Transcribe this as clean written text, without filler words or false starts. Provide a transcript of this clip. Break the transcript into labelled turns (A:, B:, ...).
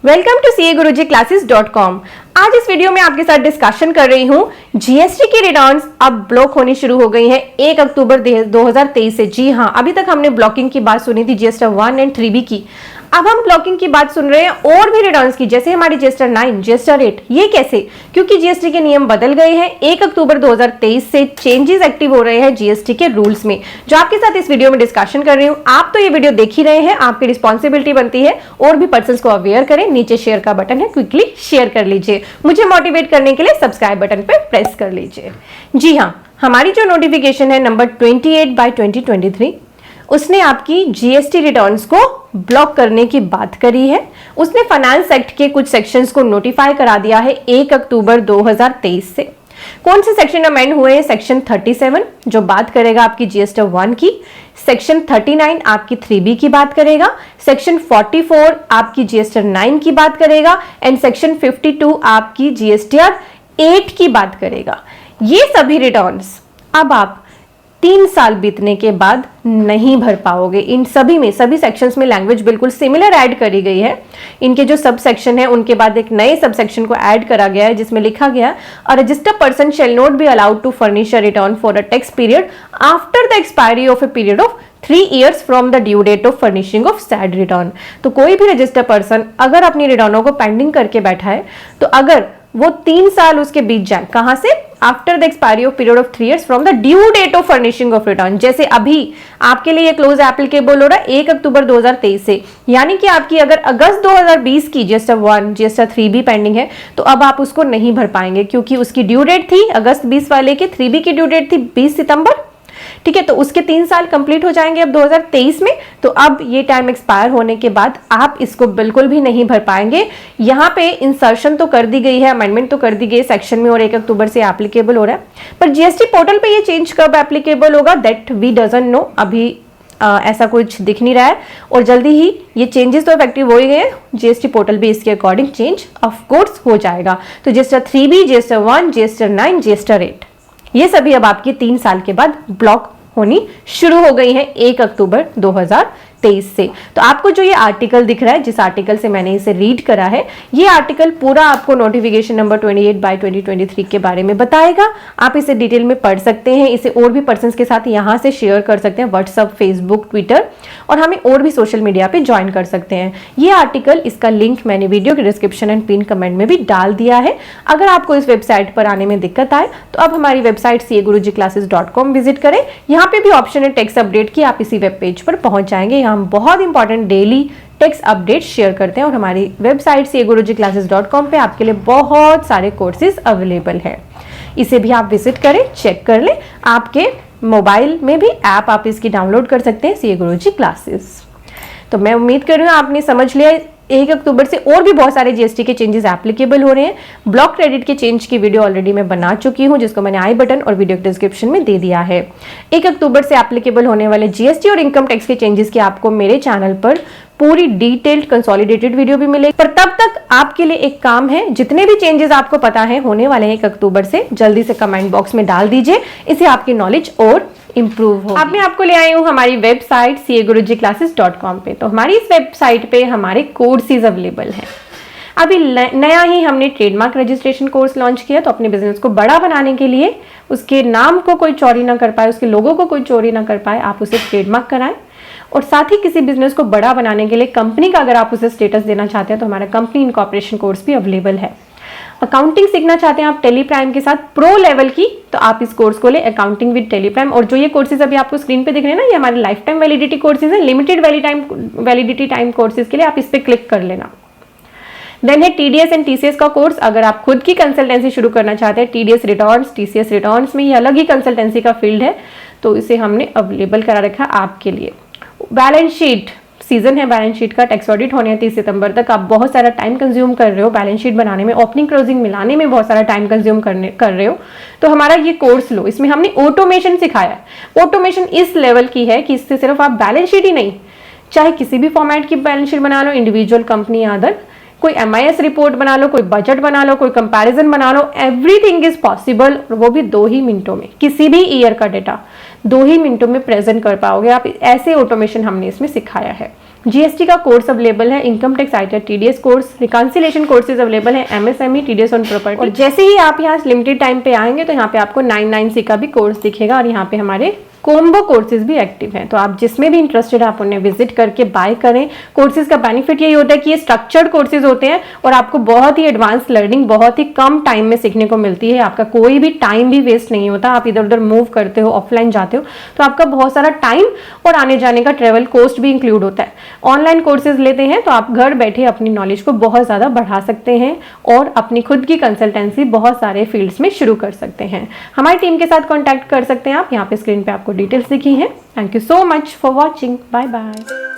A: Welcome to CA-Guruji-Classes.com। आज इस video में आपके साथ डिस्कशन कर रही हूँ जीएसटी की रिटर्न्स अब ब्लॉक होनी शुरू हो गई हैं 1 अक्टूबर 2023 से। जी हाँ, अभी तक हमने ब्लॉकिंग की बात सुनी थी GST 1 एंड 3B की। अब हम ब्लॉकिंग की बात सुन रहे हैं और भी रिटर्न्स की, जैसे हमारी GST 9, GST 8। ये कैसे? क्योंकि जीएसटी के नियम बदल गए हैं। 1 अक्टूबर 2023 से चेंजेस एक्टिव हो रहे हैं जीएसटी के रूल्स में, जो आपके साथ इस वीडियो में डिस्कशन कर रही हूँ। आप तो ये वीडियो देख ही रहे हैं, आपकी रिस्पॉन्सिबिलिटी बनती है और भी पर्सन्स को अवेयर करें। नीचे शेयर का बटन है, क्विकली शेयर कर लीजिए। मुझे मोटिवेट करने के लिए सब्सक्राइब बटन पर प्रेस कर लीजिए। जी हाँ, हमारी जो नोटिफिकेशन है नंबर 28/2023, उसने आपकी जीएसटी रिटर्न्स को ब्लॉक करने की बात करी है। उसने फाइनेंस एक्ट के कुछ सेक्शंस को नोटिफाई करा दिया है 1 अक्टूबर 2023 से। कौन से सेक्शन अमेंड हुए हैं? सेक्शन 37 जो बात करेगा आपकी GST 1 की, सेक्शन 39 आपकी 3B की बात करेगा, सेक्शन 44 आपकी GST 9 की बात करेगा एंड सेक्शन 52 आपकी GSTR 8 की बात करेगा। ये सभी रिटर्न्स अब आप 3 साल बीतने के बाद नहीं भर पाओगे। इन सभी में, सभी सेक्शंस में लैंग्वेज बिल्कुल सिमिलर ऐड करी गई है। इनके जो सब सेक्शन है उनके बाद एक नए सब सेक्शन को ऐड करा गया है, जिसमें लिखा गया a registered person shall not be allowed to furnish a return for a tax period after the expiry of a period of 3 years from the due date of furnishing of said return. तो कोई भी registered person अगर अपनी रिटर्नों को pending करके बैठा है, तो अगर वो 3 साल उसके बीत जाए, कहां से? After the expiry of period of 3 years from the due date of furnishing of return. जैसे अभी आपके लिए क्लोज एप्लीकेबल हो रहा है 1 अक्टूबर 2023 से, यानी कि आपकी अगर अगस्त 2020 की GST 1, GST 3B पेंडिंग है, तो अब आप उसको नहीं भर पाएंगे, क्योंकि उसकी ड्यू डेट थी अगस्त 20 वाले की, 3B की ड्यू डेट थी 20 सितंबर। ठीक है, तो उसके 3 साल कंप्लीट हो जाएंगे अब 2023 में। तो अब ये टाइम एक्सपायर होने के बाद आप इसको बिल्कुल भी नहीं भर पाएंगे। यहाँ पे इंसर्शन तो कर दी गई है, अमेंडमेंट तो कर दी गई है सेक्शन में और 1 अक्टूबर से एप्लीकेबल हो रहा है, पर जीएसटी पोर्टल पे ये चेंज कब एप्लीकेबल होगा दैट वी डजंट नो। अभी ऐसा कुछ दिख नहीं रहा है और जल्दी ही ये चेंजेस तो इफेक्टिव हो ही गए हैं। जीएसटी पोर्टल भी इसके अकॉर्डिंग चेंज ऑफ कोर्स हो जाएगा। तो GST 3B, GST 1, GST 9, GST 8 ये सभी अब आपके 3 साल के बाद ब्लॉक होनी शुरू हो गई है 1 अक्टूबर 2023 से। तो आपको जो ये आर्टिकल दिख रहा है, जिस आर्टिकल से मैंने इसे रीड करा है, ये आर्टिकल पूरा आपको नोटिफिकेशन नंबर 28/2023 के बारे में बताएगा। आप इसे डिटेल में पढ़ सकते हैं, इसे और भी पर्सन्स के साथ यहाँ से शेयर कर सकते हैं, व्हाट्सएप, फेसबुक, ट्विटर, और हमें और भी सोशल मीडिया पे ज्वाइन कर सकते हैं। ये आर्टिकल, इसका लिंक मैंने वीडियो के डिस्क्रिप्शन एंड पिन कमेंट में भी डाल दिया है। अगर आपको इस वेबसाइट पर आने में दिक्कत आए तो अब हमारी वेबसाइट CA-Guruji-Classes.com विजिट करें। यहाँ पे भी ऑप्शन है टैक्स अपडेट की, आप इसी वेब पेज पर पहुंच जाएंगे। यहाँ हम बहुत important daily tax update share करते हैं और हमारी वेबसाइट CA-Guruji-Classes.com पे आपके लिए बहुत सारे कोर्सेज अवेलेबल हैं। इसे भी आप विजिट करें, चेक कर लें। आपके मोबाइल में भी ऐप आप इसकी डाउनलोड कर सकते हैं, CA-Guruji क्लासेस। तो मैं उम्मीद कर रही हूँ आपने समझ लिया। 1 अक्टूबर से और भी बहुत सारे जीएसटी के चेंजेस एप्लीकेबल हो रहे हैं। ब्लॉक क्रेडिट के चेंज की वीडियो ऑलरेडी मैं बना चुकी हूं, जिसको मैंने आई बटन और वीडियो डिस्क्रिप्शन में दे दिया है। 1 अक्टूबर से एप्लीकेबल होने वाले जीएसटी और इनकम टैक्स के चेंजेस की आपको मेरे चैनल पर पूरी डिटेल्ड कंसोलिडेटेड वीडियो भी मिलेगी। पर तब तक आपके लिए एक काम है, जितने भी चेंजेस आपको पता है होने वाले हैं 1 अक्टूबर से, जल्दी से कमेंट बॉक्स में डाल दीजिए। इससे आपकी नॉलेज और इंप्रूव हो। अब मैं आपको ले आई हूँ हमारी वेबसाइट CA-Guruji-Classes.com पे। तो हमारी इस वेबसाइट पे हमारे कोर्सेज अवेलेबल हैं। अभी नया ही हमने ट्रेडमार्क रजिस्ट्रेशन कोर्स लॉन्च किया। तो अपने बिजनेस को बड़ा बनाने के लिए, उसके नाम को कोई चोरी ना कर पाए, उसके लोगों को कोई चोरी ना कर पाए, आप उसे ट्रेडमार्क कराएं। और साथ ही किसी बिजनेस को बड़ा बनाने के लिए कंपनी का अगर आप उसे स्टेटस देना चाहते हैं, तो हमारा कंपनी इनकॉर्पोरेशन कोर्स भी अवेलेबल है। अकाउंटिंग सीखना चाहते हैं आप टेली प्राइम के साथ प्रो लेवल की, तो आप इस कोर्स को ले, अकाउंटिंग विद टेली प्राइम। और जो ये कोर्सेज अभी आपको स्क्रीन पे दिख रहे हैं ना, ये हमारे लाइफ टाइम वैलिडिटी कोर्सेज हैं। लिमिटेड वैलिडिटी टाइम कोर्सेज के लिए आप इस पे क्लिक कर लेना। देन है TDS एंड TCS का कोर्स। अगर आप खुद की कंसल्टेंसी शुरू करना चाहते हैं, TDS रिटर्न्स, TCS रिटर्न्स में, ये अलग ही कंसल्टेंसी का फील्ड है, तो इसे हमने अवेलेबल करा रखा है आपके लिए। बैलेंस शीट सीजन है, बैलेंस शीट का टैक्स ऑडिट होने हैं 30 सितंबर तक। आप बहुत सारा टाइम कंज्यूम कर रहे हो बैलेंस शीट बनाने में, ओपनिंग क्लोजिंग मिलाने में बहुत सारा टाइम कंज्यूम कर रहे हो, तो हमारा ये कोर्स लो। इसमें हमने ऑटोमेशन सिखाया है। ऑटोमेशन इस लेवल की है कि इससे सिर्फ आप बैलेंस शीट ही नहीं, चाहे किसी भी फॉर्मेट की बैलेंस शीट बना लो, इंडिविजुअल, कंपनी, अदर, कोई MIS रिपोर्ट बना लो, कोई बजट बना लो, कोई कंपैरिजन बना लो, एवरीथिंग इज पॉसिबल। वो भी 2 ही मिनटों में, किसी भी ईयर का डेटा 2 ही मिनटों में प्रेजेंट कर पाओगे आप। ऐसे ऑटोमेशन हमने इसमें सिखाया है। जीएसटी का कोर्स अवेलेबल है, income tax ITR TDS course, reconciliation courses available है, एमएसएमई, टीडीएस ऑन प्रॉपर्टी। और जैसे ही आप यहाँ लिमिटेड टाइम पे आएंगे तो यहाँ पे आपको 99C का भी कोर्स दिखेगा और यहाँ पे हमारे कॉम्बो कोर्सेज भी एक्टिव हैं। तो आप जिसमें भी इंटरेस्टेड आप उन्हें विजिट करके बाय करें। कोर्सेज का बेनिफिट यही होता है कि ये स्ट्रक्चर्ड कोर्सेज होते हैं और आपको बहुत ही एडवांस लर्निंग बहुत ही कम टाइम में सीखने को मिलती है। आपका कोई भी टाइम भी वेस्ट नहीं होता। आप इधर उधर मूव करते हो, ऑफलाइन जाते हो तो आपका बहुत सारा टाइम और आने जाने का ट्रेवल कॉस्ट भी इंक्लूड होता है। ऑनलाइन कोर्सेज लेते हैं तो आप घर बैठे अपनी नॉलेज को बहुत ज़्यादा बढ़ा सकते हैं और अपनी खुद की कंसल्टेंसी बहुत सारे फील्ड्स में शुरू कर सकते हैं। हमारी टीम के साथ कॉन्टैक्ट कर सकते हैं आप। यहाँ पे स्क्रीन पे आपको डिटेल्स दिखी हैं। Thank you so much for watching. Bye bye.